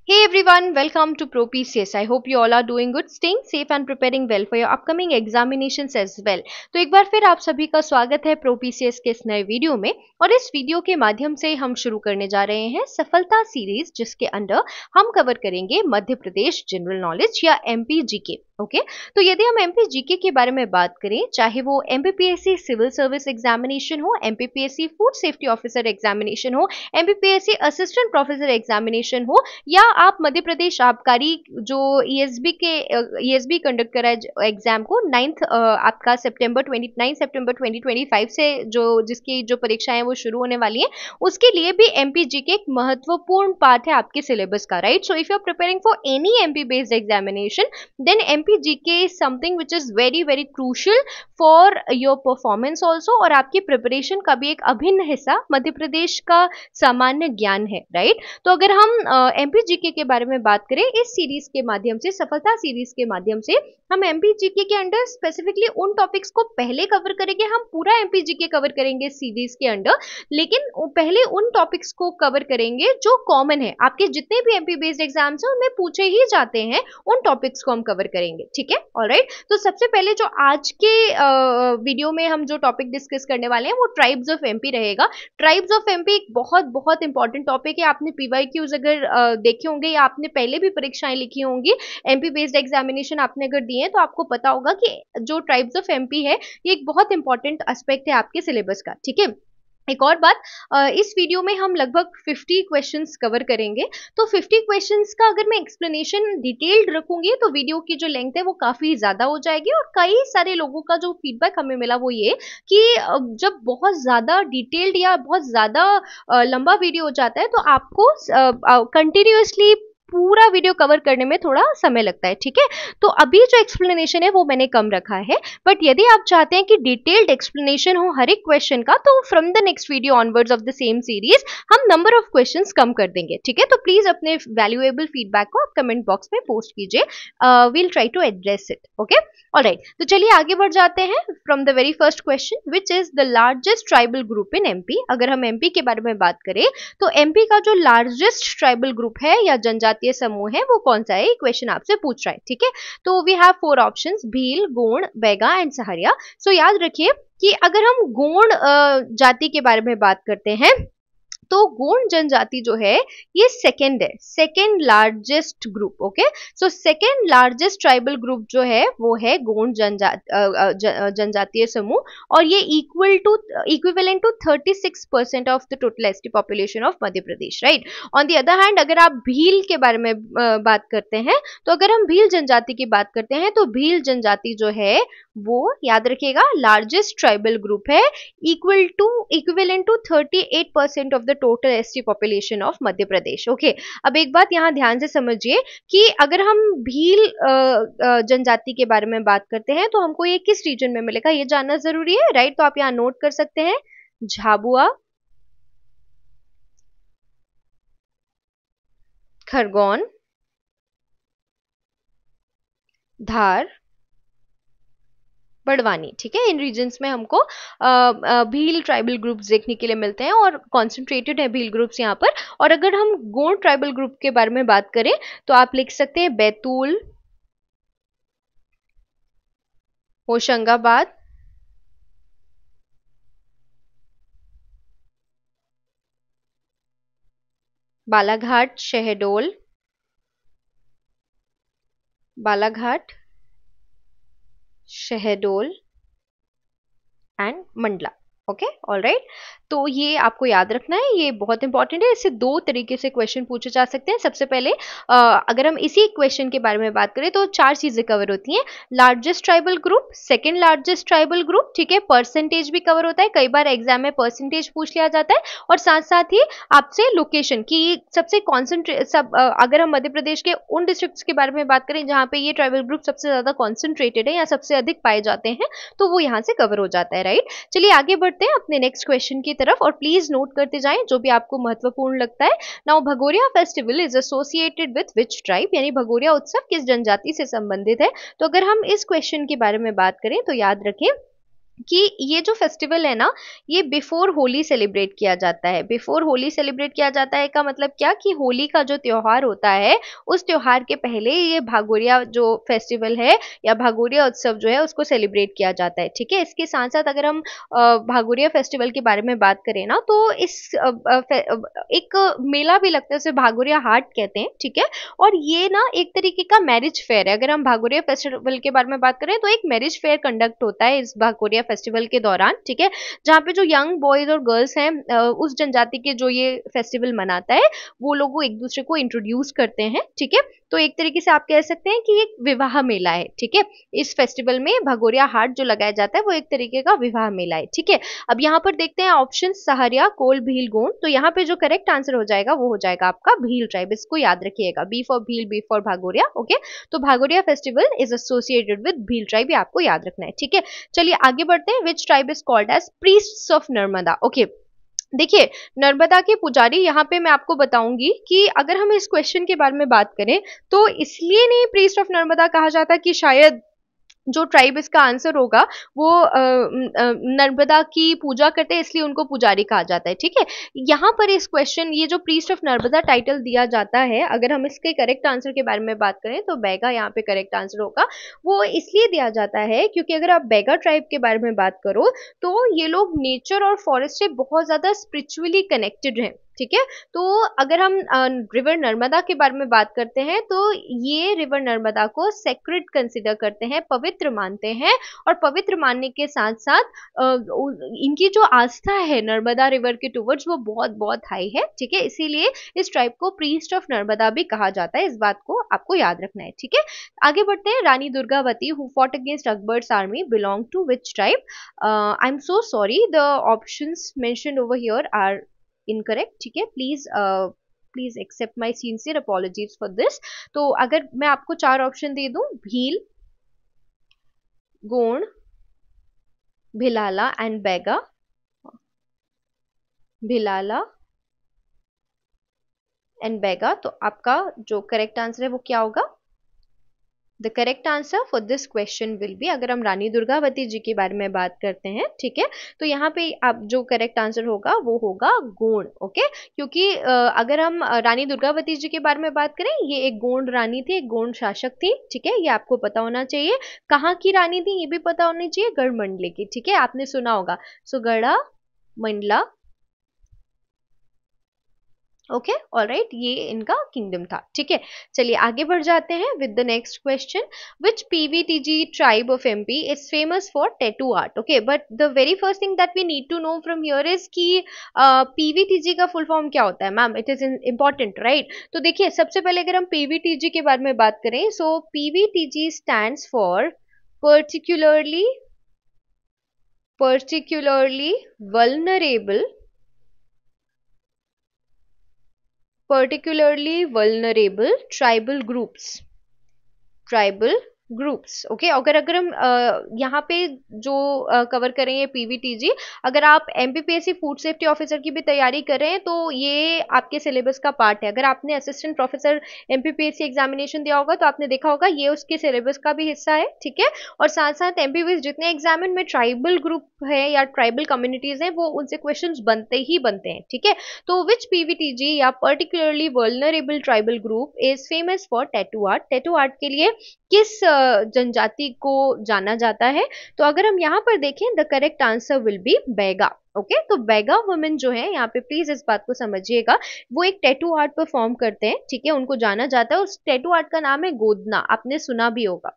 Hey everyone, welcome to ProPCS. I hope you all are doing good, staying safe and preparing well for your upcoming examinations as well. तो एक बार फिर आप सभी का स्वागत है ProPCS के इस नए वीडियो में। और इस वीडियो के माध्यम से हम शुरू करने जा रहे हैं सफलता सीरीज, जिसके अंडर हम कवर करेंगे मध्य प्रदेश जनरल नॉलेज या एमपी जीके। ओके, तो यदि हम एमपी जीके के बारे में बात करें, चाहे वो एमपीपीएससी सिविल सर्विस एग्जामिनेशन हो, MPPSC food safety officer examination हो, एमपीपीएससी असिस्टेंट प्रोफेसर एग्जामिनेशन हो, या आप मध्य प्रदेश आबकारी जो ईएसबी कंडक्ट करा है एग्जाम को 9 आपका सितंबर 2025 से जिसकी जो परीक्षाएं हैं वो शुरू होने वाली हैं, उसके लिए भी एमपीजी के एक महत्वपूर्ण पार्ट है आपके सिलेबस का, right. So if you are preparing for any MP based examination, then MPGK is something which is very very crucial for your performance also, और आपकी प्रिपरेशन का भी एक अभिन्न हिस्सा मध्य प्रदेश का सामान्य ज्ञान है, राइट। तो अगर हम एमपीजीके के बारे में बात करें, इस सीरीज के माध्यम से, सफलता सीरीज के माध्यम से हम एमपीजीके के अंडर स्पेसिफिकली उन टॉपिक्स को पहले कवर करेंगे। हम पूरा एमपीजीके कवर करेंगे इस सीरीज के अंडर, लेकिन पहले उन टॉपिक्स को कवर करेंगे जो कॉमन है, आपके जितने भी एमपी बेस्ड एग्जाम्स हैं उनमें पूछे ही जाते हैं, उन टॉपिक्स को हम कवर करेंगे, ठीक है। ऑलराइट, तो सबसे पहले जो आज के वीडियो में हम जो टॉपिक डिस्कस करने वाले हैं वो ट्राइब्स ऑफ एमपी रहेगा। ट्राइब्स ऑफ एमपी एक बहुत बहुत इंपॉर्टेंट टॉपिक है। आपने पीवाईक्यूज अगर देखे होंगे या आपने पहले भी परीक्षाएं लिखी होंगी, एमपी बेस्ड एग्जामिनेशन आपने अगर दिए हैं, तो आपको पता होगा कि जो ट्राइब्स ऑफ एमपी है ये एक बहुत इंपॉर्टेंट एस्पेक्ट है आपके सिलेबस का, ठीक है। एक और बात, इस वीडियो में हम लगभग 50 क्वेश्चंस कवर करेंगे। तो 50 क्वेश्चंस का अगर मैं एक्सप्लेनेशन डिटेल्ड रखूंगी तो वीडियो की जो लेंथ है वो काफी ज्यादा हो जाएगी, और कई सारे लोगों का जो फीडबैक हमें मिला वो ये कि जब बहुत ज्यादा डिटेल्ड या बहुत ज्यादा लंबा वीडियो हो जाता है तो आपको कंटिन्यूअसली पूरा वीडियो कवर करने में थोड़ा समय लगता है, ठीक है। तो अभी जो एक्सप्लेनेशन है वो मैंने कम रखा है, बट यदि आप चाहते हैं कि डिटेल्ड एक्सप्लेनेशन हो हर एक क्वेश्चन का, तो from the next video onwards of the same series हम नंबर ऑफ क्वेश्चंस कम कर देंगे, ठीक है। तो प्लीज अपने वैल्यूएबल फीडबैक को आप कमेंट बॉक्स में पोस्ट कीजिए, we'll try to address it, okay. Alright, तो चलिए आगे बढ़ जाते हैं from the very first question, which is the largest tribal group in MP. अगर हम एमपी के बारे में बात करें तो एमपी का जो लार्जेस्ट ट्राइबल ग्रुप है या जनजातीय समूह है वो कौन सा है, क्वेश्चन आपसे पूछ रहा है, ठीक है। तो we have 4 options, Bhil, Gond, Baiga and Sahariya. So याद रखिए कि अगर हम गोंड जाति के बारे में बात करते हैं तो गोंड जनजाति जो है ये सेकंड है, second largest group, okay. So second largest tribal group जो है वो है गोंड जनजातीय समूह, और ये equivalent to 36% of the total ST population of Madhya Pradesh, right. On the other hand, अगर आप भील के बारे में बात करते हैं, तो अगर हम भील जनजाति की बात करते हैं तो भील जनजाति जो है वो याद रखिएगा लार्जेस्ट ट्राइबल ग्रुप है, equivalent to 38% of the total ST population of Madhya Pradesh, okay. अब एक बात यहाँ ध्यान से समझिए कि अगर हम भील जनजाति के बारे में बात करते हैं तो हमको ये किस रीजन में मिलेगा ये जानना जरूरी है, राइट। तो आप यहाँ नोट कर सकते हैं, झाबुआ, खरगोन, धार, बड़वानी, ठीक है। इन रीजन्स में हमको भील ट्राइबल ग्रुप्स देखने के लिए मिलते हैं, और कॉन्सेंट्रेटेड है भील ग्रुप्स यहाँ पर। और अगर हम गोंड ट्राइबल ग्रुप के बारे में बात करें तो आप लिख सकते हैं Betul, Hoshangabad, Balaghat, Shahdol, Balaghat, Shahdol and Mandla, okay. Alright, तो ये आपको याद रखना है, ये बहुत इंपॉर्टेंट है। इससे 2 तरीके से क्वेश्चन पूछे जा सकते हैं। सबसे पहले अगर हम इसी क्वेश्चन के बारे में बात करें तो 4 चीजें कवर होती हैं, largest tribal group, second largest tribal group, ठीक है, परसेंटेज भी कवर होता है, कई बार एग्जाम में परसेंटेज पूछ लिया जाता है, और साथ साथ ही आपसे लोकेशन की सबसे अगर हम मध्य प्रदेश के उन डिस्ट्रिक्ट्स के बारे में बात करें जहाँ पे ये ट्राइबल ग्रुप सबसे ज्यादा कॉन्सेंट्रेटेड है या सबसे अधिक पाए जाते हैं, तो वो यहाँ से कवर हो जाता है, राइट। चलिए आगे बढ़ते हैं अपने नेक्स्ट क्वेश्चन की तरफ, और प्लीज नोट करते जाएं जो भी आपको महत्वपूर्ण लगता है। Now Bhagoria festival is associated with which tribe, यानी भगोरिया उत्सव किस जनजाति से संबंधित है। तो अगर हम इस क्वेश्चन के बारे में बात करें तो याद रखें कि ये जो फेस्टिवल है ना, ये बिफोर होली सेलिब्रेट किया जाता है। बिफोर होली सेलिब्रेट किया जाता है का मतलब क्या, कि होली का जो त्योहार होता है उस त्योहार के पहले ये भागोरिया जो फेस्टिवल है या भागोरिया उत्सव जो है उसको सेलिब्रेट किया जाता है। ठीक है, इसके साथ साथ अगर हम भागोरिया फेस्टिवल के बारे में बात करें ना, तो इस एक मेला भी लगता है, उसे भागोरिया हाट कहते हैं। ठीक है, और ये ना एक तरीके का मैरिज फेयर है। अगर हम भागोरिया फेस्टिवल के बारे में बात करें तो एक मैरिज फेयर कंडक्ट होता है इस भागोरिया फेस्टिवल के दौरान। ठीक है, जहाँ पे जो यंग बॉयज और गर्ल्स हैं उस जनजाति के जो ये फेस्टिवल मनाता है, वो लोग एक दूसरे को इंट्रोड्यूस करते हैं। ठीक है, तो एक तरीके से आप कह सकते हैं कि एक विवाह मेला है। ठीक है, इस फेस्टिवल में भगोरिया हाट जो लगाया जाता है वो एक तरीके का विवाह मेला है। ठीक है, अब यहाँ पर देखते हैं ऑप्शन सहारिया, कोल, भील, गोंड। तो यहाँ पे जो करेक्ट आंसर हो जाएगा वो हो जाएगा आपका भील ट्राइब। इसको याद रखिएगा, B for Bhil, B for Bhagoria. Okay, तो Bhagoria festival is associated with Bhil tribe, ये आपको याद रखना है। ठीक है, चलिए आगे बढ़ते हैं। Which tribe is called as priests of Narmada. Okay, देखिए, नर्मदा के पुजारी, यहाँ पे मैं आपको बताऊंगी कि अगर हम इस क्वेश्चन के बारे में बात करें तो इसलिए नहीं प्रीस्ट ऑफ नर्मदा कहा जाता कि शायद जो ट्राइब इसका आंसर होगा वो नर्मदा की पूजा करते हैं, इसलिए उनको पुजारी कहा जाता है। ठीक है, यहाँ पर इस क्वेश्चन, ये जो प्रीस्ट ऑफ नर्मदा टाइटल दिया जाता है, अगर हम इसके करेक्ट आंसर के बारे में बात करें तो बैगा यहाँ पे करेक्ट आंसर होगा। वो इसलिए दिया जाता है क्योंकि अगर आप बैगा ट्राइब के बारे में बात करो तो ये लोग नेचर और फॉरेस्ट से बहुत ज्यादा स्पिरिचुअली कनेक्टेड हैं। ठीक है, तो अगर हम रिवर नर्मदा के बारे में बात करते हैं तो ये रिवर नर्मदा को सेक्रेड कंसिडर करते हैं, पवित्र मानते हैं। और पवित्र मानने के साथ साथ इनकी जो आस्था है नर्मदा रिवर के टुवर्ड्स वो बहुत बहुत हाई है। ठीक है, इसीलिए इस ट्राइब को प्रीस्ट ऑफ नर्मदा भी कहा जाता है। इस बात को आपको याद रखना है। ठीक है, आगे बढ़ते हैं। Rani Durgavati who fought against Akbar's army belong to which tribe. I am so sorry, the options mentioned over here are incorrect. ठीक है, please accept my sincere apologies for this. तो अगर मैं आपको चार ऑप्शन दे दूं, भील, गोंड, भिलाला एंड बैगा। भिलाला एंड बैगा, तो आपका जो करेक्ट आंसर है वो क्या होगा? The correct answer for this question will be, अगर हम रानी दुर्गावती जी के बारे में बात करते हैं, ठीक है, तो यहाँ पे आप जो करेक्ट आंसर होगा वो होगा गोंड। ओके, क्योंकि अगर हम रानी दुर्गावती जी के बारे में बात करें, ये एक गोंड रानी थी, एक गोंड शासक थी। ठीक है, ये आपको पता होना चाहिए। कहाँ की रानी थी ये भी पता होनी चाहिए, गढ़मंडले की। ठीक है, आपने सुना होगा, सो गढ़ा मंडला। ओके, ऑलराइट, ये इनका किंगडम था। ठीक है, चलिए आगे बढ़ जाते हैं with the next question. Which PVTG tribe of MP is famous for tattoo art? Okay, but the very first thing that we need to know from here is कि पीवीटीजी का फुल फॉर्म क्या होता है ma'am? It is important, right? तो देखिए, सबसे पहले अगर हम पीवीटीजी के बारे में बात करें, so PVTG stands for particularly particularly vulnerable particularly vulnerable tribal groups। Tribal groups. Okay, अगर हम यहाँ पे जो कवर करें पीवीटीजी, अगर आप एमपीपीएससी फूड सेफ्टी ऑफिसर की भी तैयारी कर रहे हैं तो ये आपके सिलेबस का पार्ट है। अगर आपने असिस्टेंट प्रोफेसर एमपीपीएससी एग्जामिनेशन दिया होगा तो आपने देखा होगा ये उसके सिलेबस का भी हिस्सा है। ठीक है, और साथ साथ एमपीपीएस जितने एग्जामिन में ट्राइबल ग्रुप है या ट्राइबल कम्युनिटीज है वो उनसे क्वेश्चन बनते ही बनते हैं। ठीक है, तो विच पीवीटीजी या particularly vulnerable tribal group is famous for tattoo art? Tattoo art के लिए किस जनजाति को जाना जाता है? तो अगर हम यहाँ पर देखें, the correct answer will be Baiga. Okay, तो बैगा वुमेन जो है, यहाँ पे प्लीज इस बात को समझिएगा, वो एक टैटू आर्ट परफॉर्म करते हैं। ठीक है, उनको जाना जाता है, उस टैटू आर्ट का नाम है गोदना, आपने सुना भी होगा।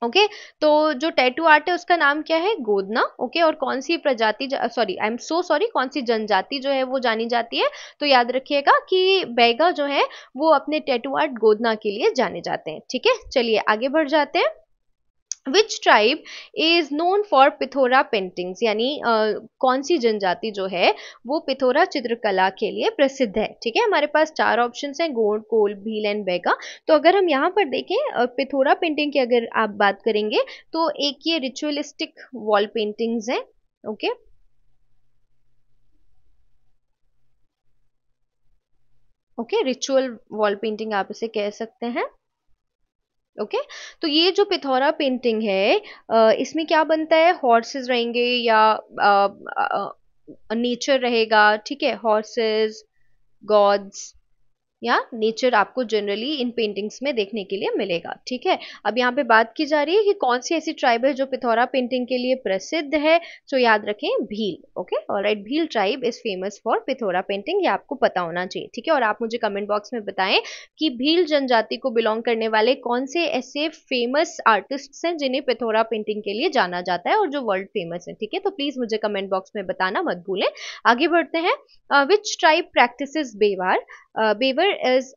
ओके, तो जो टैटू आर्ट है उसका नाम क्या है? गोदना। ओके, और कौन सी प्रजाति, sorry I am so sorry, कौन सी जनजाति जो है वो जानी जाती है? तो याद रखिएगा कि बैगा जो है वो अपने टैटू आर्ट गोदना के लिए जाने जाते हैं। ठीक है, चलिए आगे बढ़ जाते हैं। Which tribe is known for Pithora paintings? यानी कौन सी जनजाति जो है वो पिथोरा चित्रकला के लिए प्रसिद्ध है? ठीक है, हमारे पास चार ऑप्शंस हैं, गोंड, कोल, भील एंड बैगा। तो अगर हम यहाँ पर देखें पिथोरा पेंटिंग की अगर आप बात करेंगे तो एक ये रिचुअलिस्टिक वॉल पेंटिंग्स हैं। Okay, okay, ritual wall painting आप इसे कह सकते हैं। ओके तो ये जो पिथौरा पेंटिंग है इसमें क्या बनता है, हॉर्सेस रहेंगे या नेचर रहेगा, ठीक है, हॉर्सेस, गॉड्स या नेचर आपको जनरली इन पेंटिंग्स में देखने के लिए मिलेगा, ठीक है। अब यहाँ पे बात की जा रही है कि कौन सी ऐसी ट्राइब है जो पिथौरा पेंटिंग के लिए प्रसिद्ध है, तो याद रखें Bhil. Okay alright, Bhil tribe is famous for Pithora painting, ये आपको पता होना चाहिए, ठीक है। और आप मुझे कमेंट बॉक्स में बताएं कि भील जनजाति को बिलोंग करने वाले कौन से ऐसे फेमस आर्टिस्ट हैं जिन्हें पिथौरा पेंटिंग के लिए जाना जाता है और जो वर्ल्ड फेमस है, ठीक है। तो प्लीज मुझे कमेंट बॉक्स में बताना मत भूलें। आगे बढ़ते हैं। Which tribe practises Bewar? Bewar is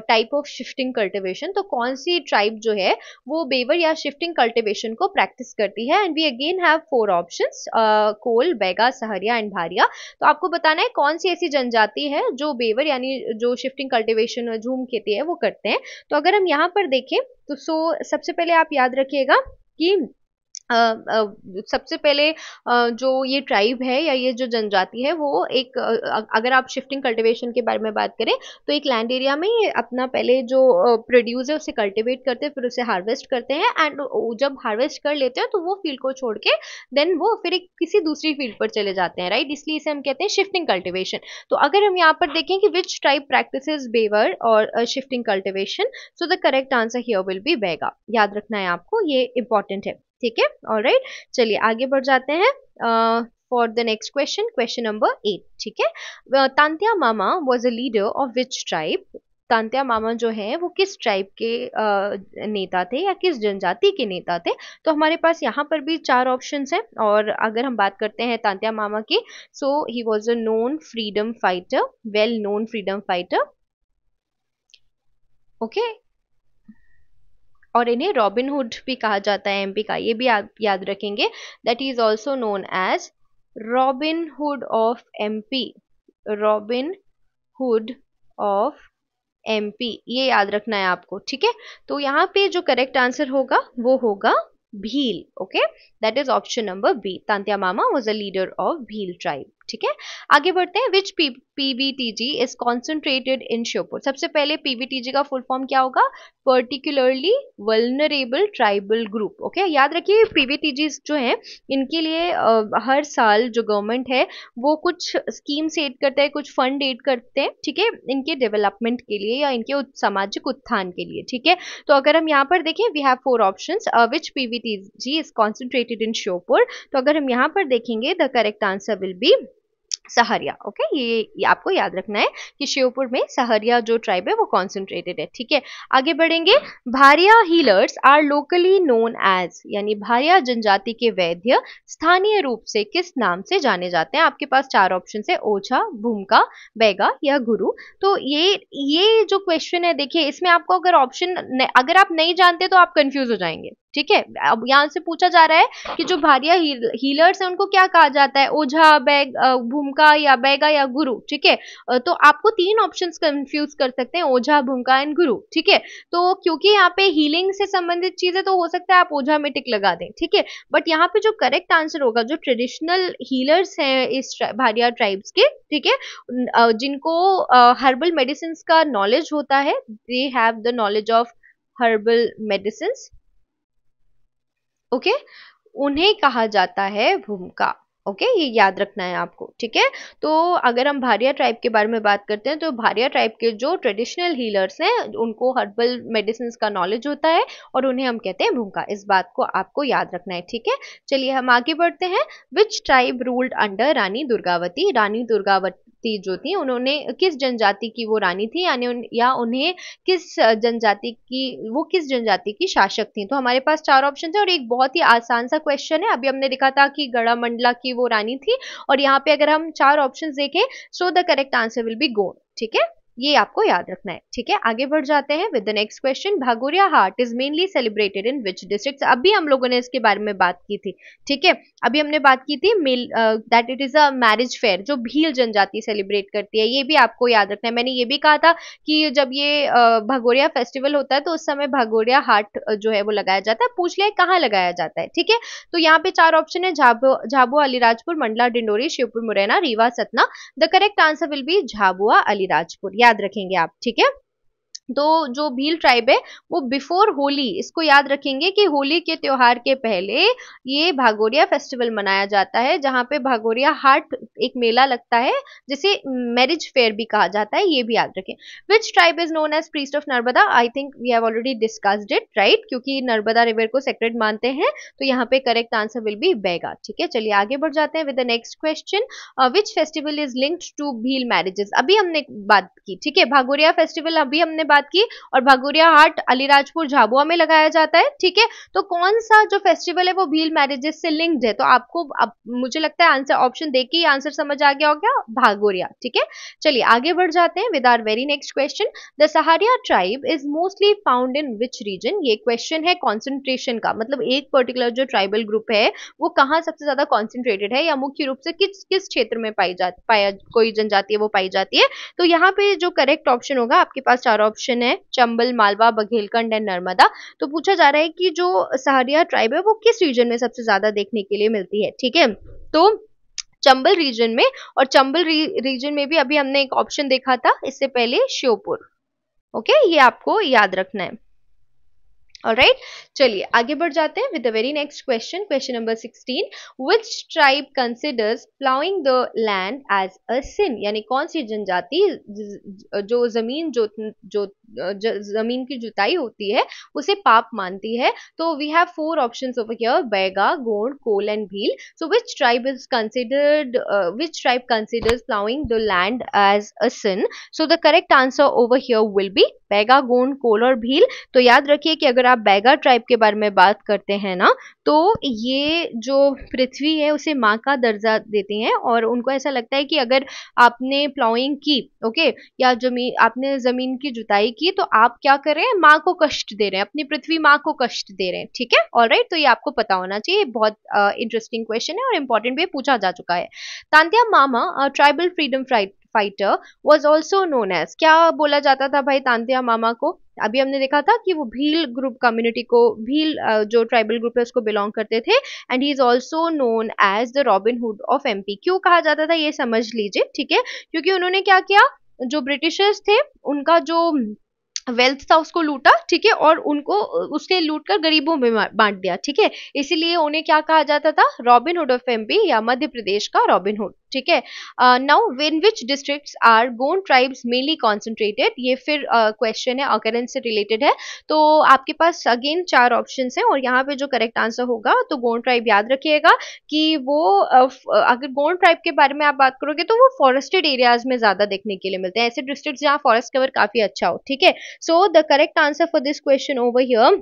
type of shifting cultivation, तो कौन सी ट्राइब जो है वो बेवर या शिफ्टिंग कल्टिवेशन को प्रैक्टिस करती है? And we again have 4 options, Kol, Baiga, Sahariya and Bharia. तो आपको बताना है कौन सी ऐसी जनजाति है जो बेवर यानी जो शिफ्टिंग कल्टिवेशन झूम खेती है वो करते हैं। तो अगर हम यहाँ पर देखें तो सबसे पहले आप याद रखिएगा कि सबसे पहले जो ये ट्राइब है या ये जो जनजाति है वो एक अगर आप शिफ्टिंग कल्टीवेशन के बारे में बात करें तो एक लैंड एरिया में ये अपना पहले जो प्रोड्यूस है उसे कल्टीवेट करते हैं, फिर उसे हार्वेस्ट करते हैं एंड जब हार्वेस्ट कर लेते हैं तो वो फील्ड को छोड़ के देन वो फिर एक किसी दूसरी फील्ड पर चले जाते हैं, राइट। इसलिए इसे हम कहते हैं शिफ्टिंग कल्टीवेशन। तो अगर हम यहाँ पर देखें कि विच ट्राइब प्रैक्टिसेस बेवर और shifting cultivation, so the correct answer here will be Baiga. याद रखना है आपको, ये इंपॉर्टेंट है, ठीक है। ऑलराइट, चलिए आगे बढ़ जाते हैं for the next question, question number 8, ठीक है। Tantya Mama was a leader of which tribe? Tantya Mama जो है वो किस ट्राइब के नेता थे या किस जनजाति के नेता थे? तो हमारे पास यहाँ पर भी 4 ऑप्शंस हैं और अगर हम बात करते हैं तांत्या मामा की, so he was a known freedom fighter, well known freedom fighter, okay. और इन्हें रॉबिन हुड भी कहा जाता है एमपी का, ये भी आप याद रखेंगे, that is also known as Robin Hood of MP, Robin Hood of MP, ये याद रखना है आपको, ठीक है। तो यहाँ पे जो करेक्ट आंसर होगा वो होगा Bhil, okay, that is option number B. Tantya Mama was a leader of Bhil tribe, ठीक है। आगे बढ़ते हैं। Which PVTG is concentrated in Sheopur? सबसे पहले पीवीटीजी का फुल फॉर्म क्या होगा? Particularly vulnerable tribal group, okay. याद रखिए पीवीटीजी जो है इनके लिए हर साल जो गवर्नमेंट है वो कुछ स्कीम एड करते हैं, कुछ फंड एड करते हैं, ठीक है, इनके डेवलपमेंट के लिए या इनके सामाजिक उत्थान के लिए, ठीक है। तो अगर हम यहाँ पर देखें we have 4 options, which PVTG is concentrated in Sheopur, तो अगर हम यहाँ पर देखेंगे the correct answer will be Sahariya, okay. ये आपको याद रखना है कि श्योपुर में सहरिया जो ट्राइब है वो कॉन्सेंट्रेटेड है, ठीक है। आगे बढ़ेंगे। Bharia healers are locally known as, यानी भारिया जनजाति के वैद्य स्थानीय रूप से किस नाम से जाने जाते हैं? आपके पास 4 ऑप्शन है, ओझा, भूमका, बैगा या गुरु। तो ये जो क्वेश्चन है देखिए इसमें आपको अगर अगर आप नहीं जानते तो आप कंफ्यूज हो जाएंगे, ठीक है। अब यहाँ से पूछा जा रहा है कि जो भारिया हीलर्स हैं उनको क्या कहा जाता है, ओझा, भूमका या बैगा या गुरु, ठीक है। तो आपको 3 ऑप्शंस कंफ्यूज कर सकते हैं, ओझा, भूमका एंड गुरु, ठीक है। तो क्योंकि यहाँ पे हीलिंग से संबंधित चीजें तो हो सकता है आप ओझा में टिक लगा दें, ठीक है, बट यहाँ पे जो करेक्ट आंसर होगा जो ट्रेडिशनल हीलर्स हैं इस भारिया ट्राइब्स के, ठीक है, जिनको हर्बल मेडिसिन का नॉलेज होता है, they have the knowledge of herbal medicine, okay, उन्हें कहा जाता है भूमका, ओके, ये याद रखना है आपको, ठीक है। तो अगर हम भारिया ट्राइब के बारे में बात करते हैं तो भारिया ट्राइब के जो ट्रेडिशनल हीलर्स हैं उनको हर्बल मेडिसिन का नॉलेज होता है और उन्हें हम कहते हैं भूमका, इस बात को आपको याद रखना है, ठीक है। चलिए हम आगे बढ़ते हैं। Which tribe ruled under Rani Durgavati? Rani Durgavati जो थी उन्होंने किस जनजाति की वो रानी थी, यानी या उन्हें किस जनजाति की वो किस जनजाति की शासक थी? तो हमारे पास 4 ऑप्शन थे और एक बहुत ही आसान सा क्वेश्चन है, अभी हमने देखा था कि गढ़ा मंडला की वो रानी थी और यहाँ पे अगर हम 4 ऑप्शन देखें सो the correct answer will B Gond, ठीक है, ये आपको याद रखना है, ठीक है। आगे बढ़ जाते हैं with the next question. Bhagoria haat is mainly celebrated in which district? अभी हम लोगों ने इसके बारे में बात की थी, ठीक है, अभी हमने बात की थी that it is a marriage fair जो भील जनजाति सेलिब्रेट करती है, ये भी आपको याद रखना है। मैंने ये भी कहा था कि जब ये भागोरिया फेस्टिवल होता है तो उस समय भागोरिया हाट जो है वो लगाया जाता है, पूछ लिया कहाँ लगाया जाता है, ठीक है। तो यहाँ पे 4 ऑप्शन है, Jhabua, Alirajpur, Mandla, Dindori, Shivpur, Morena, Rewa, Satna. The correct answer will B Jhabua, Alirajpur, याद रखेंगे आप, ठीक है। तो जो भील ट्राइब है वो बिफोर होली, इसको याद रखेंगे कि होली के त्योहार के पहले ये भागोरिया फेस्टिवल मनाया जाता है, जहाँ पे भागोरिया हाट एक मेला लगता है जिसे मैरिज फेयर भी कहा जाता है, ये भी याद रखें। Which tribe is known as priest of Narmada? I think we have already discussed it, right, क्योंकि नर्मदा रिवर को सेक्रेड मानते हैं, तो यहाँ पे correct answer will be Baiga. ठीक है, चलिए आगे बढ़ जाते हैं with the next question. Which festival is linked to Bhil marriages? अभी हमने बात की, ठीक है, भागोरिया फेस्टिवल अभी हमने बात की, और भागोरिया हाट अलीराजपुर झाबुआ में लगाया जाता है। ठीक है, तो कौन सा जो फेस्टिवल है वो भील मैरिजेस से लिंक्ड है? तो आपको अब मुझे लगता है आंसर ऑप्शन देख के ही आंसर समझ आ गया होगा, भागोरिया। ठीक है, चलिए आगे बढ़ जाते हैं with our very next question. The Sahariya tribe is mostly found in which region? ये क्वेश्चन है कॉन्सेंट्रेशन का, मतलब एक पर्टिकुलर जो ट्राइबल ग्रुप है वो कहाँ सबसे ज्यादा कॉन्सेंट्रेटेड है, या मुख्य रूप से किस किस क्षेत्र में पाया कोई जनजाति है वो पाई जाती है। तो यहाँ पे जो करेक्ट ऑप्शन होगा, आपके पास चार ऑप्शन है, चंबल, मालवा, बघेलखंड एंड नर्मदा। तो पूछा जा रहा है कि जो सहारिया ट्राइब है वो किस रीजन में सबसे ज्यादा देखने के लिए मिलती है। ठीक है, तो चंबल रीजन में, और चंबल रीजन में भी अभी हमने एक ऑप्शन देखा था इससे पहले, श्योपुर। ओके, ये आपको याद रखना है। ऑलराइट, चलिए आगे बढ़ जाते हैं with the very next question, question number 16। Which tribe considers ploughing the land as a sin? यानी कौन सी जनजाति जो जमीन की जुताई होती है उसे पाप मानती है? तो we have four options over here, Baiga, Gond, Kol and Bhil. So which tribe is considered, which tribe considers ploughing the land as a sin? So the correct answer over here will be Baiga, Gond, Kol और भील। तो याद रखिए कि अगर आप बैगा ट्राइब के बारे में बात करते हैं ना, तो ये जो पृथ्वी है उसे माँ का दर्जा देते हैं, और उनको ऐसा लगता है कि अगर आपने प्लाउइंग की, ओके, या आपने जमीन की जुताई की, तो आप क्या कर रहे हैं, माँ को कष्ट दे रहे हैं, अपनी पृथ्वी माँ को कष्ट दे रहे हैं। ठीक है, ऑलराइट, तो ये आपको पता होना चाहिए, बहुत इंटरेस्टिंग क्वेश्चन है और इंपॉर्टेंट भी पूछा जा चुका है। Tantya Mama tribal freedom fighter was also known as? क्या बोला जाता था भाई तांत्या मामा को? अभी हमने देखा था कि वो भील ग्रुप कम्युनिटी को, भील जो ट्राइबल ग्रुप है उसको बिलोंग करते थे, and he is also known as the Robin Hood of MP. क्यों कहा जाता था ये समझ लीजिए। ठीक है, क्योंकि उन्होंने क्या किया, जो ब्रिटिशर्स थे उनका जो वेल्थ था उसको लूटा, ठीक है, और उनको उसके लूट कर गरीबों में बांट दिया। ठीक है, इसीलिए उन्हें क्या कहा जाता था, रॉबिन हुड ऑफ एमपी, या मध्य प्रदेश का रॉबिन हुड। ठीक है, now in which districts are Gond tribes mainly concentrated? ये फिर क्वेश्चन है, ऑकरेंस से रिलेटेड है। तो आपके पास अगेन चार ऑप्शन है, और यहाँ पे जो करेक्ट आंसर होगा, तो गोंड ट्राइब याद रखिएगा कि वो अगर गोंड ट्राइब के बारे में आप बात करोगे तो वो फॉरेस्टेड एरियाज में ज्यादा देखने के लिए मिलते हैं, ऐसे डिस्ट्रिक्ट जहाँ फॉरेस्ट कवर काफी अच्छा हो। ठीक है, so the correct answer for this question over here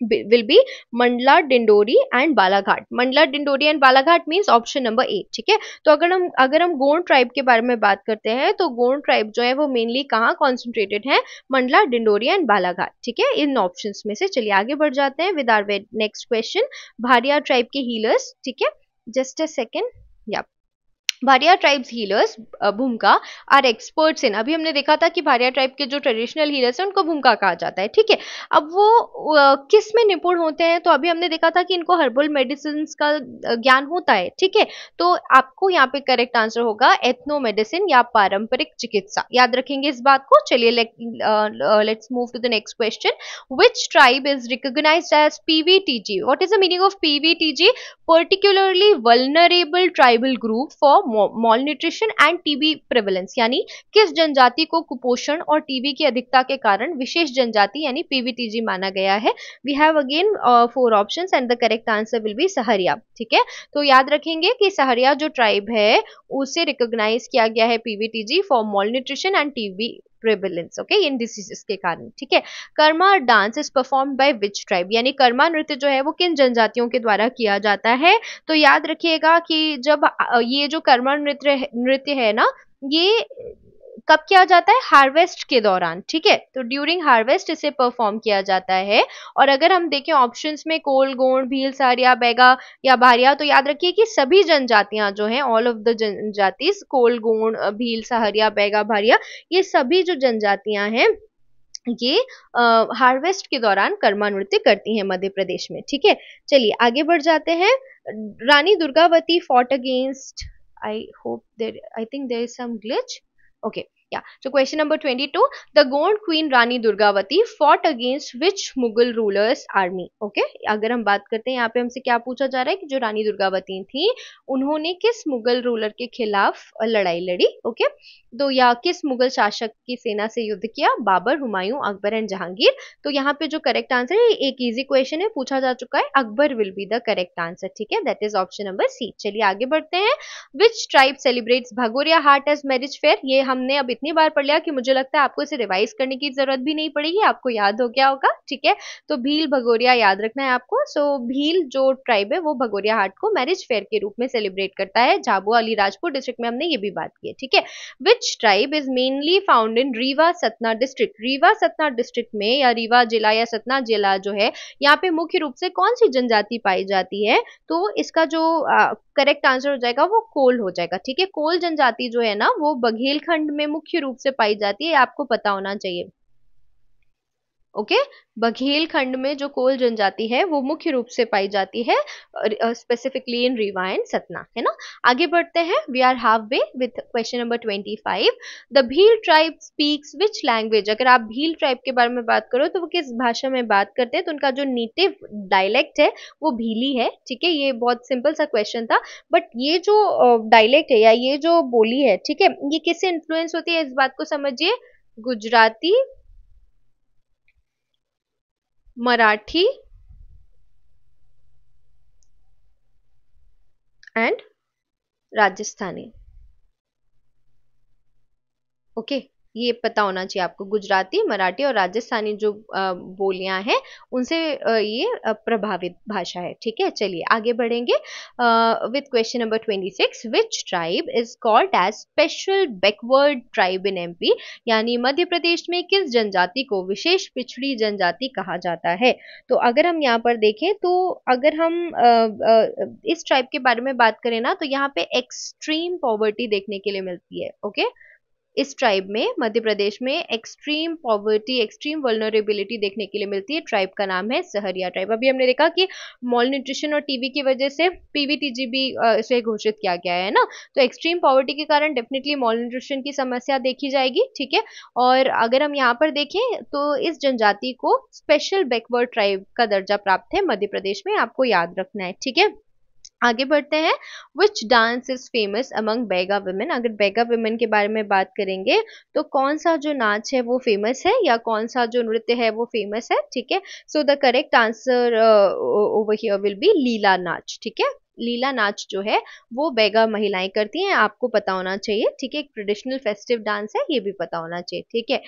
will be Mandla, Dindori and Balaghat. Mandla, Dindori and Balaghat means option number 8। ठीक है, तो अगर हम गोंड ट्राइब के बारे में बात करते हैं, तो गोंड ट्राइब जो है वो मेनली कहाँ कॉन्सेंट्रेटेड है, मंडला, डिंडोरी एंड बालाघाट। ठीक है, इन ऑप्शंस में से। चलिए आगे बढ़ जाते हैं with our next question, Bharia tribe के हीलर्स। ठीक है, जस्ट अ सेकेंड, या भारिया ट्राइब्स हीलर्स भूमिका आर एक्सपर्ट्स इन। अभी हमने देखा था कि भारिया ट्राइब के जो ट्रेडिशनल हीलर्स हैं उनको भूमिका कहा जाता है। ठीक है, अब वो किस में निपुण होते हैं? तो अभी हमने देखा था कि इनको हर्बल मेडिसिन का ज्ञान होता है। ठीक है, तो आपको यहाँ पे करेक्ट आंसर होगा एथनो मेडिसिन या पारंपरिक चिकित्सा, याद रखेंगे इस बात को। चलिए let's move to the next question. Which tribe is recognised as PVTG? What is the meaning of PVTG? Particularly vulnerable tribal group for malnutrition and TB prevalence, यानी किस जनजाति को कुपोषण और टीबी की अधिकता के कारण विशेष जनजाति यानी पीवीटीजी माना गया है? We have again four options and the correct answer will be Sahariya. ठीक है, तो याद रखेंगे कि सहरिया जो ट्राइब है उसे रिकॉग्नाइज किया गया है PVTG for malnutrition and TB prevalence, okay, in diseases के कारण। ठीक है, Karma dance is performed by which tribe? यानी कर्मा नृत्य जो है वो किन जनजातियों के द्वारा किया जाता है? तो याद रखिएगा कि जब ये जो कर्मा नृत्य है ना, ये कब किया जाता है, हार्वेस्ट के दौरान। ठीक है, तो ड्यूरिंग हार्वेस्ट इसे परफॉर्म किया जाता है। और अगर हम देखें ऑप्शंस में कोल, गोंड, भील, सारिया, बैगा या भारिया, तो याद रखिए कि सभी जनजातियां जो हैं, ऑल ऑफ द जनजातिस, कोल, गोंड, भील, सहारिया, बैगा, भारिया, ये सभी जो जनजातियां हैं ये हार्वेस्ट के दौरान कर्मा नृत्य करती हैं मध्य प्रदेश में। ठीक है, चलिए आगे बढ़ जाते हैं। Rani Durgavati fought against, I hope there, I think there is some glitch, okay, Yeah. So question number 22. The Gond Queen Rani Durgavati fought against which Mughal ruler's army? Okay. अगर हम बात करते हैं यहाँ पे हमसे क्या पूछा जा रहा है कि जो रानी दुर्गावती थी उन्होंने किस मुगल रूलर के खिलाफ लड़ाई लड़ी? ओके. तो या किस मुगल शासक की सेना से युद्ध किया? बाबर, हुमायूं, अकबर एंड जहांगीर. तो यहाँ पे जो करेक्ट आंसर है एक इजी क्वेश्चन है, पूछा जा चुका है, Akbar will be the correct answer. ठीक है, that is option number C. चलिए आगे बढ़ते हैं. Which tribe celebrates Bhagoria Haat as marriage fair? ये हमने अब इतनी बार पढ़ लिया कि मुझे लगता है आपको इसे रिवाइज करने की जरूरत भी नहीं पड़ेगी, आपको याद हो गया होगा. ठीक है, तो भील भगोरिया याद रखना है आपको. सो भील जो ट्राइब है वो भगोरिया हाट को मैरिज फेयर के रूप में सेलिब्रेट करता है. झाबुआ अलीराजपुर डिस्ट्रिक्ट में हमने ये भी बात की है. ठीक है. Which tribe is mainly found in Rewa Satna district? Rewa Satna district में या रीवा जिला या सतना जिला जो है यहाँ पे मुख्य रूप से कौन सी जनजाति पाई जाती है? तो इसका जो करेक्ट आंसर हो जाएगा वो कोल हो जाएगा. ठीक है, कोल जनजाति जो है ना वो बघेलखंड में मुख्य रूप से पाई जाती है, आपको पता होना चाहिए. ओके. बघेलखंड में जो कोल जनजाति है वो मुख्य रूप से पाई जाती है, specifically in Rewa and Satna, है ना. आगे बढ़ते हैं. We are half way with question number 25. The Bhil tribe speaks which language? अगर आप भील ट्राइब के बारे में बात करो तो वो किस भाषा में बात करते हैं? तो उनका जो नेटिव डायलेक्ट है वो भीली है. ठीक है, ये बहुत सिंपल सा क्वेश्चन था, बट ये जो डायलेक्ट है या ये जो बोली है, ठीक है, ये किससे इन्फ्लुएंस होती है इस बात को समझिए. गुजराती, मराठी एंड राजस्थानी. ओके, ये पता होना चाहिए आपको. गुजराती, मराठी और राजस्थानी जो बोलियां हैं उनसे ये प्रभावित भाषा है. ठीक है, चलिए आगे बढ़ेंगे with question number 26. Which tribe is called as special backward tribe in MP? यानी मध्य प्रदेश में किस जनजाति को विशेष पिछड़ी जनजाति कहा जाता है? तो अगर हम यहाँ पर देखें तो अगर हम इस ट्राइब के बारे में बात करें ना तो यहाँ पे एक्सट्रीम पॉवर्टी देखने के लिए मिलती है. ओके, इस ट्राइब में मध्य प्रदेश में एक्सट्रीम पॉवर्टी, एक्सट्रीम वल्नरेबिलिटी देखने के लिए मिलती है. ट्राइब का नाम है सहरिया ट्राइब. अभी हमने देखा कि मॉल न्यूट्रिशन और टीबी की वजह से पीवीटीजीबी इसे घोषित किया गया है ना, तो एक्सट्रीम पॉवर्टी के कारण डेफिनेटली मॉल न्यूट्रिशन की समस्या देखी जाएगी. ठीक है, और अगर हम यहाँ पर देखें तो इस जनजाति को स्पेशल बैकवर्ड ट्राइब का दर्जा प्राप्त है मध्य प्रदेश में, आपको याद रखना है. ठीक है, आगे बढ़ते हैं. Which dance is famous among Baiga women? अगर बैगा वुमेन के बारे में बात करेंगे तो कौन सा जो नाच है वो फेमस है या कौन सा जो नृत्य है वो फेमस है? ठीक है, so the correct answer over here will be Leela Nach. ठीक है, लीला नाच जो है वो बैगा महिलाएं करती हैं, आपको पता होना चाहिए. ठीक है, एक ट्रेडिशनल फेस्टिव डांस है, ये भी पता होना चाहिए. ठीक है,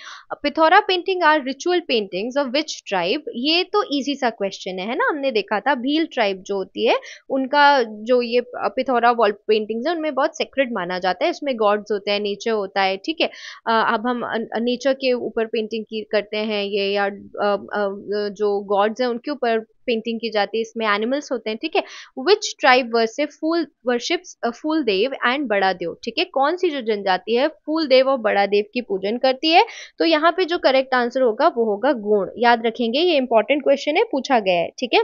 Pithora painting are ritual paintings of which tribe? ये तो इजी सा क्वेश्चन है ना, हमने देखा था भील ट्राइब जो होती है उनका जो ये पिथौरा वॉल पेंटिंग्स है उनमें बहुत सेक्रेड माना जाता है, इसमें गॉड्स होते हैं, नेचर होता है. ठीक है, अब हम नेचर के ऊपर पेंटिंग की करते हैं ये, या जो गॉड्स हैं उनके ऊपर पेंटिंग की जाती है, इसमें एनिमल्स होते हैं. ठीक है, which tribe worships Phool Dev and Bada Dev? ठीक है, कौन सी जो जनजाति है फूल देव और बड़ा देव की पूजन करती है? तो यहाँ पे जो करेक्ट आंसर होगा वो होगा गोंड. याद रखेंगे, ये इंपॉर्टेंट क्वेश्चन है, पूछा गया है. ठीक है,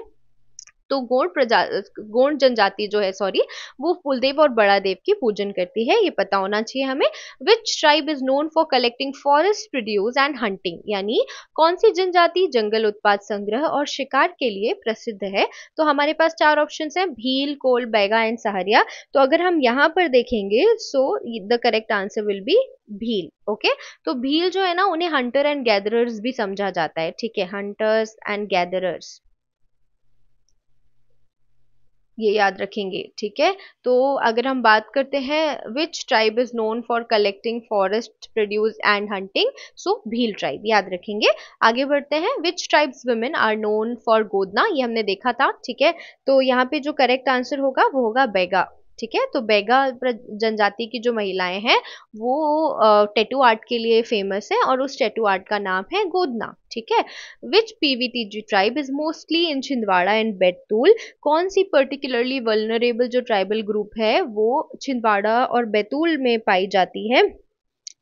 तो गोंड जनजाति जो है सॉरी वो फूलदेव और बड़ा देव की पूजन करती है, ये पता होना चाहिए हमें. विच tribe is known for collecting forest produce and hunting? यानी कौन सी जनजाति जंगल उत्पाद संग्रह और शिकार के लिए प्रसिद्ध है? तो हमारे पास चार ऑप्शंस हैं, भील, कोल, बैगा एंड सहरिया. तो अगर हम यहाँ पर देखेंगे सो the correct answer will B Bhil. Okay, तो भील जो है ना उन्हें हंटर एंड गैदरर्स भी समझा जाता है. ठीक है, हंटर्स एंड गैदरर्स, ये याद रखेंगे. ठीक है, तो अगर हम बात करते हैं which tribe is known for collecting forest produce and hunting, so Bhil tribe याद रखेंगे. आगे बढ़ते हैं. Which tribes women are known for godna? ये हमने देखा था. ठीक है, तो यहाँ पे जो करेक्ट आंसर होगा वो होगा बैगा. ठीक है, तो बैगा जनजाति की जो महिलाएं हैं वो टैटू आर्ट के लिए फेमस है और उस टैटू आर्ट का नाम है गोदना. ठीक है, which PVTG tribe is mostly in Chhindwara and Betul? कौन सी पर्टिकुलरली वल्नरेबल जो ट्राइबल ग्रुप है वो छिंदवाड़ा और बैतूल में पाई जाती है?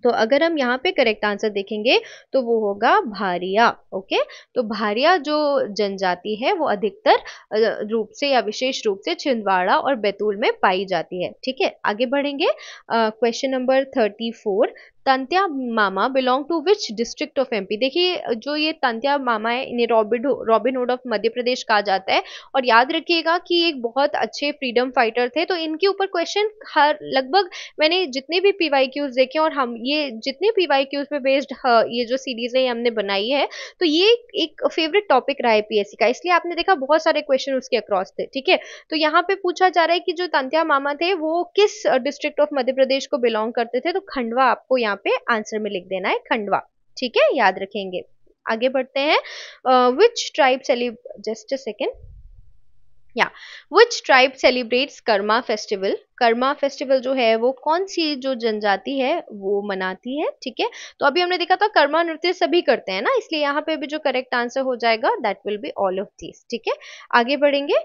तो अगर हम यहाँ पे करेक्ट आंसर देखेंगे तो वो होगा भारिया. ओके, तो भारिया जो जनजाति है वो अधिकतर रूप से या विशेष रूप से छिंदवाड़ा और बैतूल में पाई जाती है. ठीक है, आगे बढ़ेंगे. Question number 34. Tantya Mama belong to which district of MP. देखिए जो ये तंत्या मामा है इन्हें Robin Hood of Madhya Pradesh कहा जाता है। और याद रखिएगा कि एक बहुत अच्छे फ्रीडम फाइटर थे, तो इनके ऊपर क्वेश्चन हर लगभग मैंने जितने भी पीवाईक्यूज देखे और हम ये जितने पीवाईक्यूज पे बेस्ड ये जो सीरीज है ये हमने बनाई है, तो ये एक फेवरेट टॉपिक रहा है पीएससी का, इसलिए आपने देखा बहुत सारे क्वेश्चन उसके अक्रॉस थे। ठीक है, तो यहाँ पे पूछा जा रहा है कि जो तंत्या मामा थे वो किस डिस्ट्रिक्ट ऑफ मध्य प्रदेश को बिलोंग करते थे, तो खंडवा आपको यहाँ पे आंसर में लिख देना है, खंडवा। ठीक है, याद रखेंगे। आगे बढ़ते हैं। Which tribe just a second, या which tribe celebrates Karma festival. Karma festival जो है वो कौन सी जो जनजाति है वो मनाती है। ठीक है, तो अभी हमने देखा था कर्मा नृत्य सभी करते हैं ना, इसलिए यहाँ पे भी जो करेक्ट आंसर हो जाएगा that will be all of these. ठीक है, आगे बढ़ेंगे।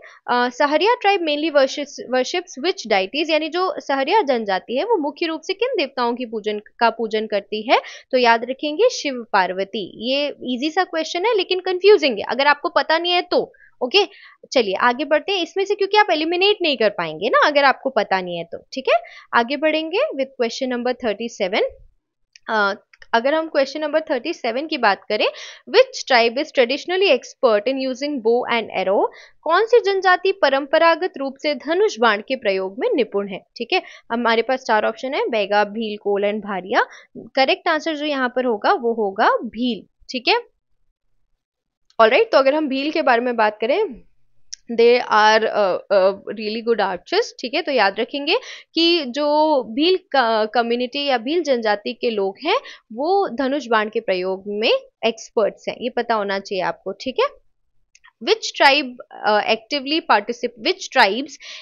सहरिया ट्राइब मेनली वर्शिप्स विच डाइटीज, यानी जो सहरिया जनजाति है वो मुख्य रूप से किन देवताओं की पूजन करती है, तो याद रखेंगे शिव पार्वती। ये इजी सा क्वेश्चन है लेकिन कंफ्यूजिंग है, अगर आपको पता नहीं है तो ओके। चलिए आगे बढ़ते हैं इसमें से, क्योंकि आप एलिमिनेट नहीं कर पाएंगे ना अगर आपको पता नहीं है तो। ठीक है, आगे बढ़ेंगे विद क्वेश्चन नंबर 37। अगर हम क्वेश्चन नंबर 37 की बात करें, विच tribe is traditionally expert in using bow and arrow. कौन सी जनजाति परंपरागत रूप से धनुष बाण के प्रयोग में निपुण है। ठीक है, हमारे पास चार ऑप्शन है, बैगा, भील, कोल एंड भारिया। करेक्ट आंसर जो यहाँ पर होगा वो होगा भील। ठीक है, ऑलराइट, तो अगर हम भील के बारे में बात करें, they are really good artist. ठीक है, तो याद रखेंगे कि जो भील कम्युनिटी या भील जनजाति के लोग हैं वो धनुष बाण के प्रयोग में एक्सपर्ट्स हैं, ये पता होना चाहिए आपको। ठीक है, which tribes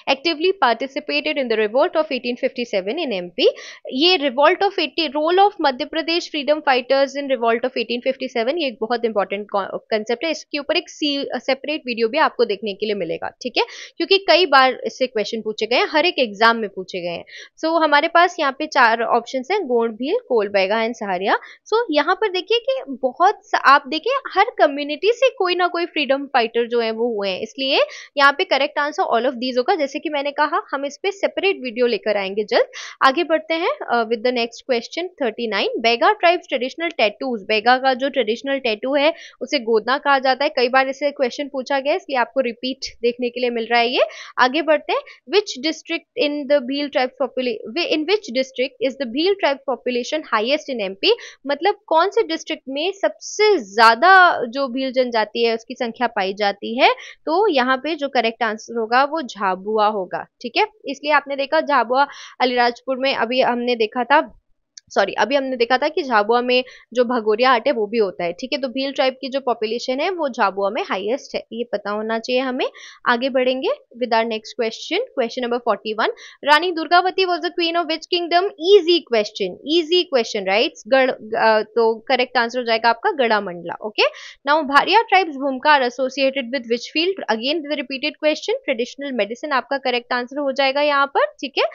actively participated in the revolt of 1857 in MP। ये revolt of 80 role of Madhya Pradesh freedom fighters in revolt of 1857, ये एक बहुत इंपॉर्टेंट कंसेप्ट है, इसके ऊपर एक सेपरेट वीडियो भी आपको देखने के लिए मिलेगा। ठीक है, क्योंकि कई बार इससे क्वेश्चन पूछे गए हैं, हर एक एग्जाम में पूछे गए हैं। सो हमारे पास यहाँ पे चार ऑप्शन हैं, गोंड, भील, कोल, बैगा एंड सहारिया। सो यहाँ पर देखिए कि बहुत आप देखिए हर कम्युनिटी से कोई ना कोई फ्रीडम फाइटर जो है वो हुए हैं, इसलिए यहाँ पे correct answer all of these होगा। जैसे कि मैंने कहा हम इस पे सेपरेट वीडियो लेकर आएंगे जल्द। आगे बढ़ते हैं with the next question 39। Baiga tribes traditional tattoos. Baiga का जो ट्रेडिशनल टैटू है उसे गोदना कहा जाता है, कई बार इसे क्वेश्चन पूछा गया इसलिए आपको रिपीट देखने के लिए मिल रहा है ये। आगे बढ़ते हैं, which district in the Bhil tribe in which district is the Bhil tribe population highest in MP. मतलब कौन से डिस्ट्रिक्ट में सबसे ज्यादा जो भील जनजाति है उसकी संख्या पाई जाती है, तो यहाँ पे जो करेक्ट आंसर होगा वो झाबुआ होगा। ठीक है, इसलिए आपने देखा झाबुआ अलीराजपुर में अभी हमने देखा था कि झाबुआ में जो भगोरिया आर्ट है वो भी होता है। ठीक है, तो भील ट्राइब की जो पॉपुलेशन है वो झाबुआ में हाईएस्ट है, ये पता होना चाहिए हमें। आगे बढ़ेंगे with our next question, question number 41। Rani Durgavati was the queen of which kingdom. Easy question right. तो करेक्ट आंसर हो जाएगा आपका Garha Mandla. Okay, now Bharia tribes Bhumkar associated with which field. Again the repeated question, traditional medicine आपका करेक्ट आंसर हो जाएगा यहाँ पर। ठीक है,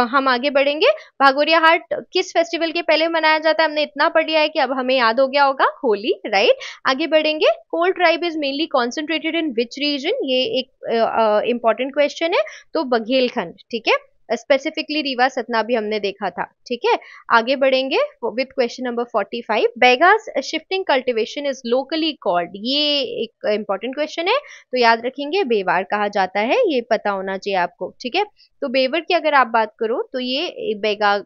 हम आगे बढ़ेंगे। भागोरिया हाट किस फेस्टिवल के पहले मनाया जाता है, हमने इतना पढ़ लिया है कि अब हमें याद हो गया होगा, होली। राइट, आगे बढ़ेंगे। Kol tribe is mainly concentrated in which region. ये एक इंपॉर्टेंट क्वेश्चन है, तो बघेलखंड। ठीक है, स्पेसिफिकली रीवा सतना भी हमने देखा था। ठीक है, आगे बढ़ेंगे with question number 45। Begas shifting cultivation is locally called. ये एक इंपॉर्टेंट क्वेश्चन है, तो याद रखेंगे बेवार कहा जाता है, ये पता होना चाहिए आपको। ठीक है, तो बेवर की अगर आप बात करो तो ये बेगा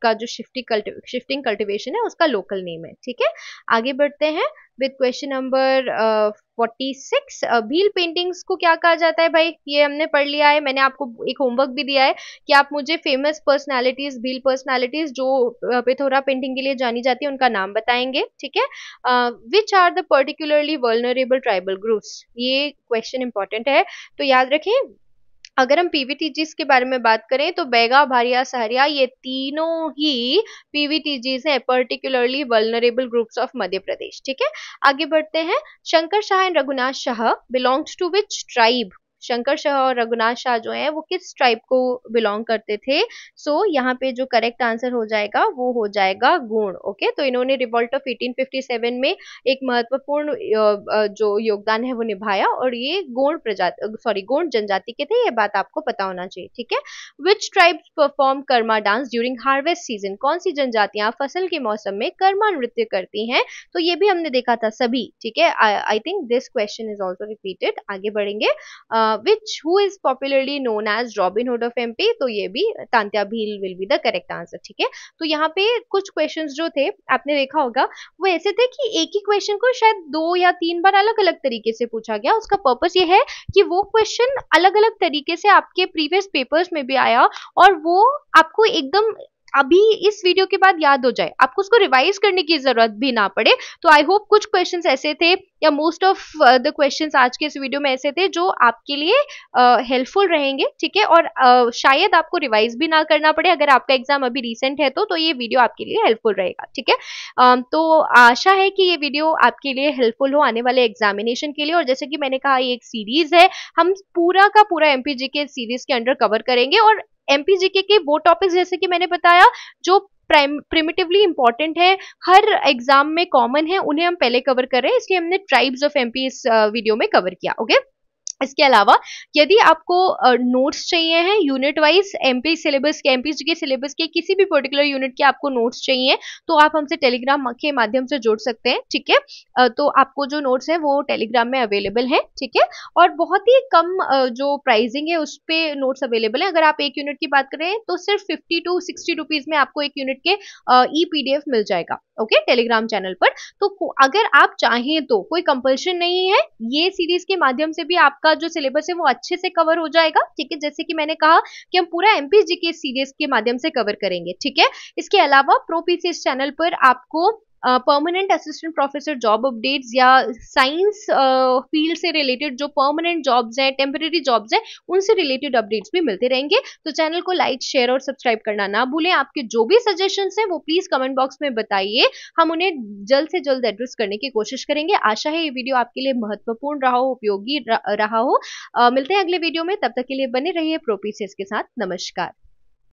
का जो शिफ्टिंग कल्टिवेशन है उसका लोकल नेम है। ठीक है, आगे बढ़ते हैं with question number 46। Bhil paintings को क्या कहा जाता है भाई, ये हमने पढ़ लिया है, मैंने आपको एक होमवर्क भी दिया है कि आप मुझे फेमस पर्सनालिटीज, भील पर्सनालिटीज जो पिथौरा पेंटिंग के लिए जानी जाती है उनका नाम बताएंगे। ठीक है, which are the particularly vulnerable tribal groups. ये क्वेश्चन इंपॉर्टेंट है, तो याद रखें। अगर हम पीवीटीजीज के बारे में बात करें तो बैगा, भारिया, सहरिया ये तीनों ही पीवीटीजीज हैं, particularly vulnerable groups of Madhya Pradesh. ठीक है, आगे बढ़ते हैं। Shankar Shah and Raghunath Shah belongs to which tribe. Shankar Shah और रघुनाथ शाह जो हैं वो किस ट्राइब को बिलोंग करते थे? सो यहाँ पे जो करेक्ट आंसर हो जाएगा वो हो जाएगा गोंड। ओके, तो इन्होंने रिवॉल्ट ऑफ 1857 में एक महत्वपूर्ण जो योगदान है वो निभाया, और ये गोंड प्रजाति, सॉरी, गोंड जनजाति के थे, ये बात आपको पता होना चाहिए। ठीक है, which tribes perform Karma dance during harvest season? कौन सी जनजातियां फसल के मौसम में कर्मा नृत्य करती हैं? तो ये भी हमने देखा था सभी। ठीक है, I think this question is also repeated. आगे बढ़ेंगे। Which who is popularly known as Robin Hood of MP? तो ये भी Tantya Bhil will be the correct answer. ठीक है, तो यहाँ पे कुछ क्वेश्चंस जो थे आपने देखा होगा वो ऐसे थे कि एक ही क्वेश्चन को शायद 2 या 3 बार अलग अलग तरीके से पूछा गया। उसका पर्पस ये है कि वो क्वेश्चन अलग अलग तरीके से आपके प्रीवियस पेपर्स में भी आया और वो आपको एकदम अभी इस वीडियो के बाद याद हो जाए, आपको उसको रिवाइज करने की जरूरत भी ना पड़े। तो आई होप कुछ क्वेश्चंस ऐसे थे, या मोस्ट ऑफ द क्वेश्चंस आज के इस वीडियो में ऐसे थे जो आपके लिए हेल्पफुल रहेंगे। ठीक है, और शायद आपको रिवाइज भी ना करना पड़े। अगर आपका एग्जाम अभी रिसेंट है तो ये वीडियो आपके लिए हेल्पफुल रहेगा। ठीक है, तो आशा है कि ये वीडियो आपके लिए हेल्पफुल हो आने वाले एग्जामिनेशन के लिए। और जैसे कि मैंने कहा, ये एक सीरीज है, हम पूरा का पूरा एमपीजी के सीरीज के अंडर कवर करेंगे, और एमपीजीके के वो टॉपिक्स जैसे कि मैंने बताया जो प्रिमिटिवली इंपॉर्टेंट है, हर एग्जाम में कॉमन है, उन्हें हम पहले कवर कर रहे हैं, इसलिए हमने ट्राइब्स ऑफ एमपी इस वीडियो में कवर किया। ओके, इसके अलावा यदि आपको नोट्स चाहिए हैं यूनिट वाइज, एमपी सिलेबस के, एमपीजी के सिलेबस के किसी भी पर्टिकुलर यूनिट के आपको नोट्स चाहिए, तो आप हमसे टेलीग्राम के माध्यम से जुड़ सकते हैं। ठीक है, तो आपको जो नोट्स है वो टेलीग्राम में अवेलेबल है। ठीक है, और बहुत ही कम जो प्राइसिंग है उस पे नोट्स अवेलेबल है। अगर आप एक यूनिट की बात करें तो सिर्फ 50 to 60 रुपीज में आपको एक यूनिट के ई पीडीएफ मिल जाएगा। ओके, टेलीग्राम चैनल पर। तो अगर आप चाहें तो कोई कंपल्शन नहीं है, ये सीरीज के माध्यम से भी आपका जो सिलेबस है वो अच्छे से कवर हो जाएगा। ठीक है, जैसे कि मैंने कहा कि हम पूरा एमपीजी के सीरीज के माध्यम से कवर करेंगे। ठीक है, इसके अलावा प्रो पीसीएस चैनल पर आपको permanent assistant professor job updates या साइंस फील्ड से रिलेटेड जो परमानेंट जॉब्स हैं, टेम्परेरी जॉब्स हैं, उनसे रिलेटेड अपडेट्स भी मिलते रहेंगे। तो चैनल को लाइक, शेयर और सब्सक्राइब करना ना भूलें। आपके जो भी सजेशंस हैं वो प्लीज कमेंट बॉक्स में बताइए, हम उन्हें जल्द से जल्द एड्रेस करने की कोशिश करेंगे। आशा है ये वीडियो आपके लिए महत्वपूर्ण रहा हो, उपयोगी रहा हो। मिलते हैं अगले वीडियो में, तब तक के लिए बने रहिए प्रो पीसीएस के साथ। नमस्कार।